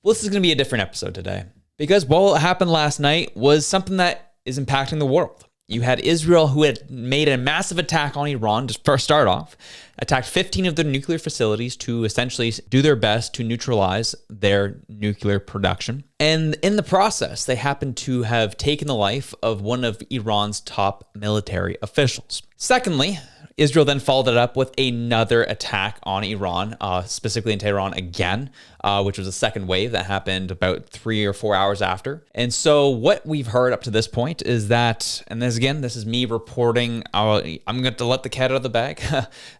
Well, this is going to be a different episode today because what happened last night was something that is impacting the world. You had Israel, who had made a massive attack on Iran to first start off, attacked 15 of their nuclear facilities to essentially do their best to neutralize their nuclear production. And in the process, they happened to have taken the life of one of Iran's top military officials. Secondly, Israel then followed it up with another attack on Iran, specifically in Tehran again, which was a second wave that happened about 3 or 4 hours after. And so what we've heard up to this point is that, and this is me reporting, I'm going to let the cat out of the bag.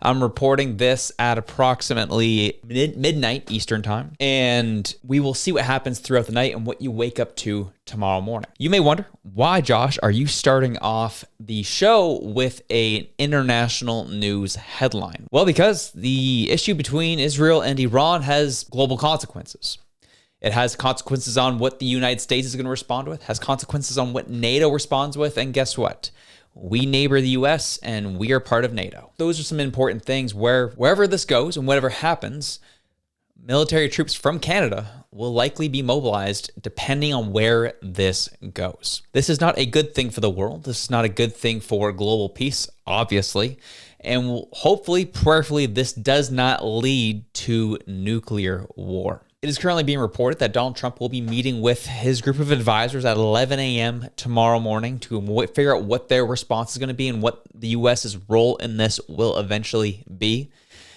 I'm reporting this at approximately midnight Eastern time, and we will see what happens throughout the night and what you wake up to tomorrow morning. You may wonder, why, Josh, are you starting off the show with an international news headline? Well, because the issue between Israel and Iran has global consequences. It has consequences on what the United States is going to respond with, has consequences on what NATO responds with, and guess what? We neighbor the US and we are part of NATO. Those are some important things where wherever this goes and whatever happens, military troops from Canada will likely be mobilized depending on where this goes. This is not a good thing for the world. This is not a good thing for global peace, obviously. And hopefully, prayerfully, this does not lead to nuclear war. It is currently being reported that Donald Trump will be meeting with his group of advisors at 11 a.m. tomorrow morning to figure out what their response is going to be and what the U.S.'s role in this will eventually be.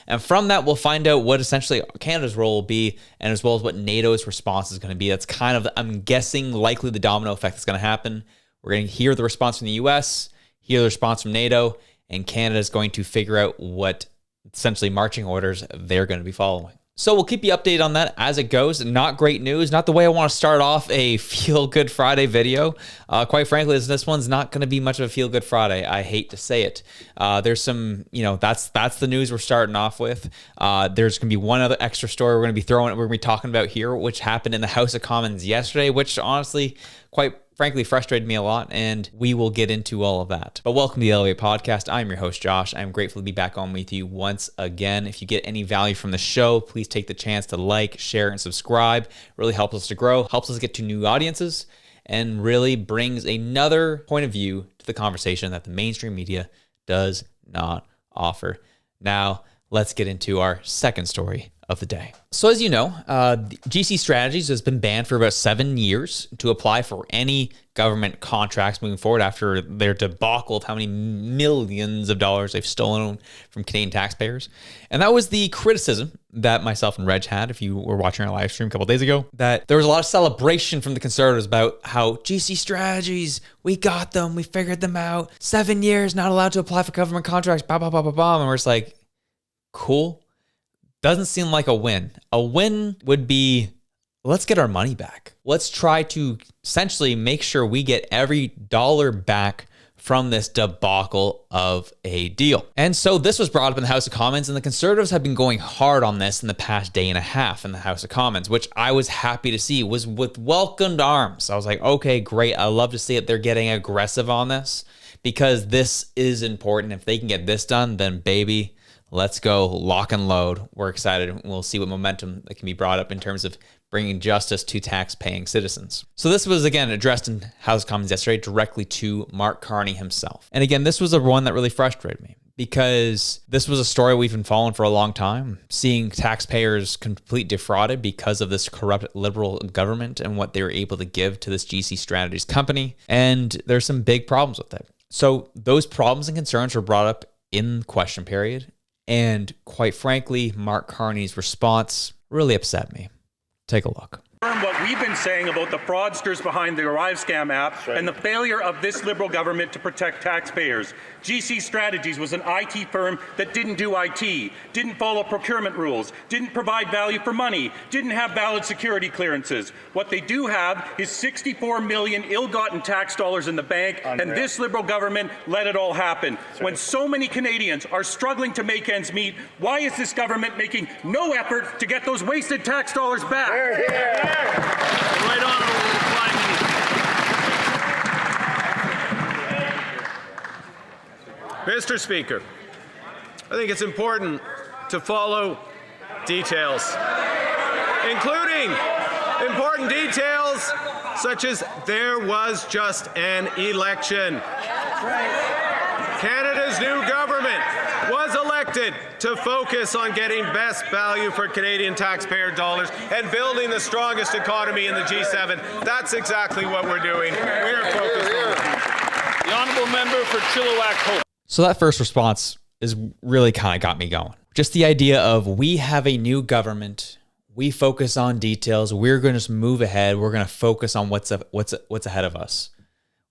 And from that, we'll find out what essentially Canada's role will be, and as well as what NATO's response is going to be. That's kind of, I'm guessing, likely the domino effect that's going to happen. We're going to hear the response from the US, hear the response from NATO, and Canada is going to figure out what essentially marching orders they're going to be following. So we'll keep you updated on that as it goes. Not great news, not the way I want to start off a Feel Good Friday video. Quite frankly, this one's not going to be much of a Feel Good Friday. I hate to say it. There's some, that's the news we're starting off with. There's going to be one other extra story we're going to be talking about here, which happened in the House of Commons yesterday, which honestly, quite frankly, frustrated me a lot, and we will get into all of that. But welcome to the Elevate Podcast. I'm your host, Josh. I'm grateful to be back on with you once again. If you get any value from the show, please take the chance to like, share, and subscribe. It really helps us to grow, helps us get to new audiences, and really brings another point of view to the conversation that the mainstream media does not offer. Now, let's get into our second story of the day. So as you know, GC Strategies has been banned for about 7 years to apply for any government contracts moving forward after their debacle of how many millions of dollars they've stolen from Canadian taxpayers. And that was the criticism that myself and Reg had, if you were watching our live stream a couple of days ago, that there was a lot of celebration from the Conservatives about how GC Strategies, we got them, we figured them out, 7 years, not allowed to apply for government contracts, blah, blah, blah, blah, blah. And we're just like, cool. Doesn't seem like a win. A win would be, let's get our money back. Let's try to essentially make sure we get every dollar back from this debacle of a deal. And so this was brought up in the House of Commons, and the Conservatives have been going hard on this in the past day and a half in the House of Commons, which I was happy to see was with welcomed arms. I was like, okay, great. I love to see it. They're getting aggressive on this because this is important. If they can get this done, then baby, let's go lock and load. We're excited. We'll see what momentum that can be brought up in terms of bringing justice to tax-paying citizens. So this was, again, addressed in House of Commons yesterday directly to Mark Carney himself. And again, this was the one that really frustrated me because this was a story we've been following for a long time, seeing taxpayers completely defrauded because of this corrupt liberal government and what they were able to give to this GC Strategies company. And there's some big problems with it. So those problems and concerns were brought up in question period. And quite frankly, Mark Carney's response really upset me. Take a look. What we've been saying about the fraudsters behind the ArriveSCAM app and the failure of this Liberal government to protect taxpayers. GC Strategies was an IT firm that didn't do IT, didn't follow procurement rules, didn't provide value for money, didn't have valid security clearances. What they do have is 64 million ill-gotten tax dollars in the bank, and this Liberal government let it all happen. When so many Canadians are struggling to make ends meet, why is this government making no effort to get those wasted tax dollars back? Right on. Mr. Speaker, I think it's important to follow details, including Important details, such as there was just an election. Canada's new government was elected to focus on getting best value for Canadian taxpayer dollars and building the strongest economy in the G7. That's exactly what we're doing. We're focused on it. The honourable member for Chilliwack Hope. So that first response is really kind of got me going. Just the idea of we have a new government, we focus on details, we're going to just move ahead, we're going to focus on what's ahead of us.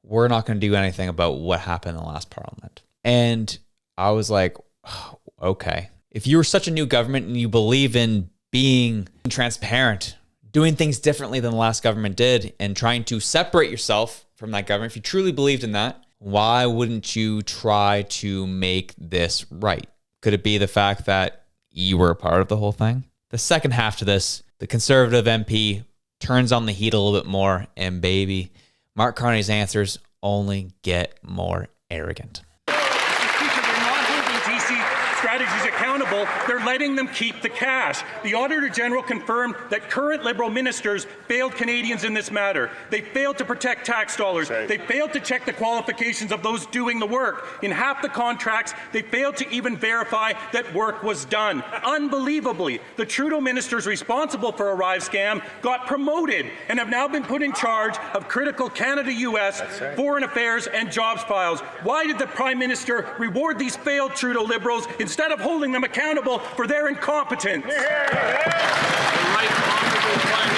We're not going to do anything about what happened in the last parliament. And I was like, oh, okay. If you were such a new government and you believe in being transparent, doing things differently than the last government did, and trying to separate yourself from that government, if you truly believed in that, why wouldn't you try to make this right? Could it be the fact that you were a part of the whole thing? The second half to this, the Conservative MP turns on the heat a little bit more, and baby, Mark Carney's answers only get more arrogant. They're not holding GC strategies accountable. They're letting them keep the cash. The Auditor General confirmed that current Liberal ministers failed Canadians in this matter. They failed to protect tax dollars. They failed to check the qualifications of those doing the work. In half the contracts, they failed to even verify that work was done. Unbelievably, the Trudeau ministers responsible for ArriveSCAM got promoted and have now been put in charge of critical Canada-US foreign affairs and jobs files. Why did the Prime Minister reward these failed Trudeau Liberals instead of holding them accountable for their incompetence? The right honourable Prime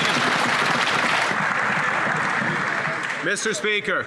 Minister. Mr. Speaker,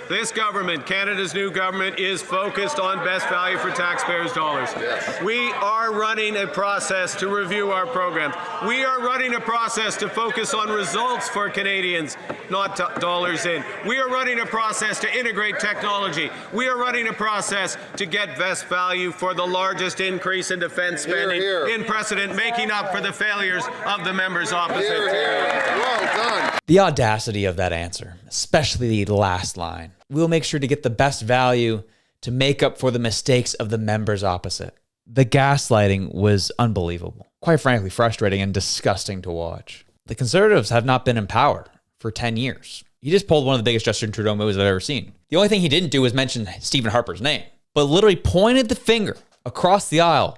this government, Canada's new government, is focused on best value for taxpayers' dollars. Yes. We are running a process to review our program. We are running a process to focus on results for Canadians, not dollars in. We are running a process to integrate technology. We are running a process to get best value for the largest increase in defence spending in precedent, making up for the failures of the members opposite. Well done. The audacity of that answer, especially the last line. We'll make sure to get the best value to make up for the mistakes of the members opposite. The gaslighting was unbelievable. Quite frankly, frustrating and disgusting to watch. The Conservatives have not been in power for 10 years. He just pulled one of the biggest Justin Trudeau moves I've ever seen. The only thing he didn't do was mention Stephen Harper's name, but literally pointed the finger across the aisle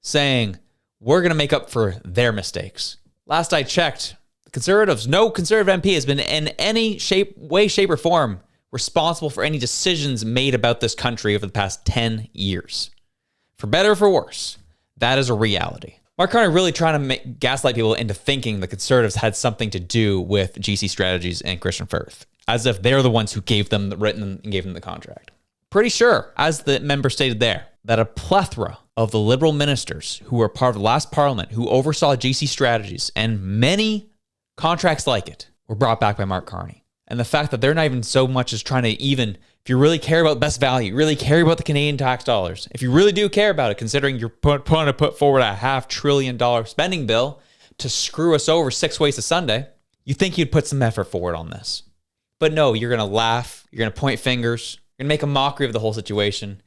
saying, we're going to make up for their mistakes. Last I checked, the Conservatives, no Conservative MP has been in any way, shape, or form responsible for any decisions made about this country over the past 10 years. For better or for worse, that is a reality. Mark Carney really trying to gaslight people into thinking the Conservatives had something to do with GC Strategies and Christian Firth, as if they're the ones who gave them and gave them the contract. Pretty sure, as the member stated there, that a plethora of the Liberal ministers who were part of the last parliament who oversaw GC Strategies and many contracts like it were brought back by Mark Carney. And the fact that they're not even so much as trying to even, if you really care about best value, really care about the Canadian tax dollars, if you really do care about it, considering you're trying to put forward a $500 billion spending bill to screw us over 6 ways to Sunday, you think you'd put some effort forward on this. But no, you're going to laugh, you're going to point fingers, you're going to make a mockery of the whole situation.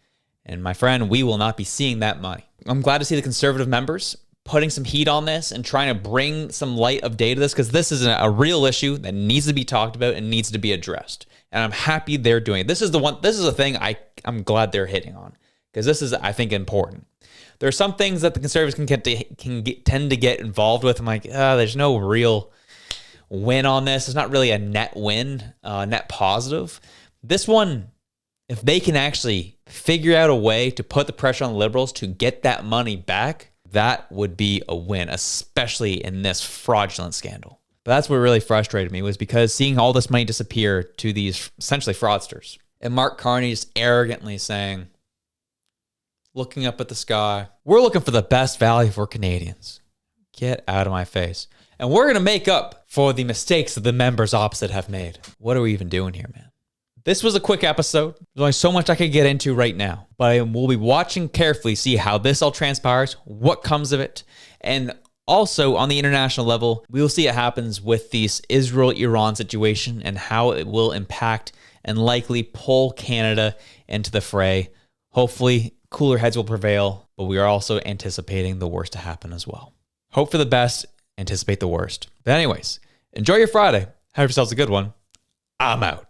And my friend, we will not be seeing that money. I'm glad to see the Conservative members putting some heat on this and trying to bring some light of day to this, because this is a real issue that needs to be talked about and needs to be addressed. And I'm happy they're doing it. This is a thing I'm glad they're hitting on, because this is, I think, important. There are some things that the Conservatives tend to get involved with. I'm like, there's no real win on this. It's not really a net win, net positive. This one, if they can actually figure out a way to put the pressure on the Liberals to get that money back, that would be a win, especially in this fraudulent scandal. But that's what really frustrated me, was because seeing all this money disappear to these essentially fraudsters, and Mark Carney just arrogantly saying, looking up at the sky, we're looking for the best value for Canadians. Get out of my face. And we're going to make up for the mistakes that the members opposite have made. What are we even doing here, man? This was a quick episode. There's only so much I could get into right now, but I will be watching carefully, see how this all transpires, what comes of it, and also on the international level, we will see what happens with this Israel-Iran situation and how it will impact and likely pull Canada into the fray. Hopefully, cooler heads will prevail, but we are also anticipating the worst to happen as well. Hope for the best, anticipate the worst. But anyways, Enjoy your Friday. Have yourselves a good one. I'm out.